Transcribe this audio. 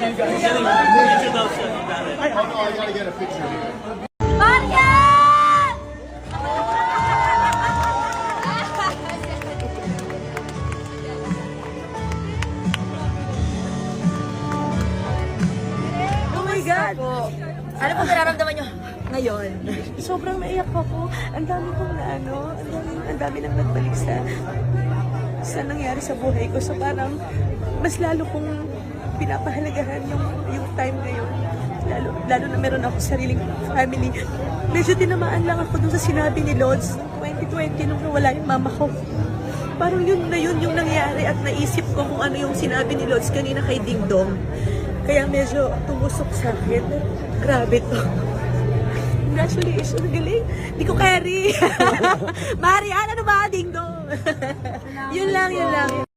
I gotta get a picture here. Marian! Oh my God! Ano po nararamdaman nyo ngayon? Sobrang naiyak ako. Ang dami kong ang dami nang nagbalik sa nangyari sa buhay ko. So parang mas lalo kong pinapahalagahan yung time ngayon. Lalo na meron ako sariling family. Medyo tinamaan lang ako dun sa sinabi ni Lods noong 2020 nung nawala yung mama ko. Parang yun yung nangyari at naisip ko kung ano yung sinabi ni Lods kanina kay Ding Dong. Kaya medyo tumusok sa akin. Grabe to. Congratulations, ang galing. Di ko carry. Marian, ano ba, Ding Dong? Yun lang.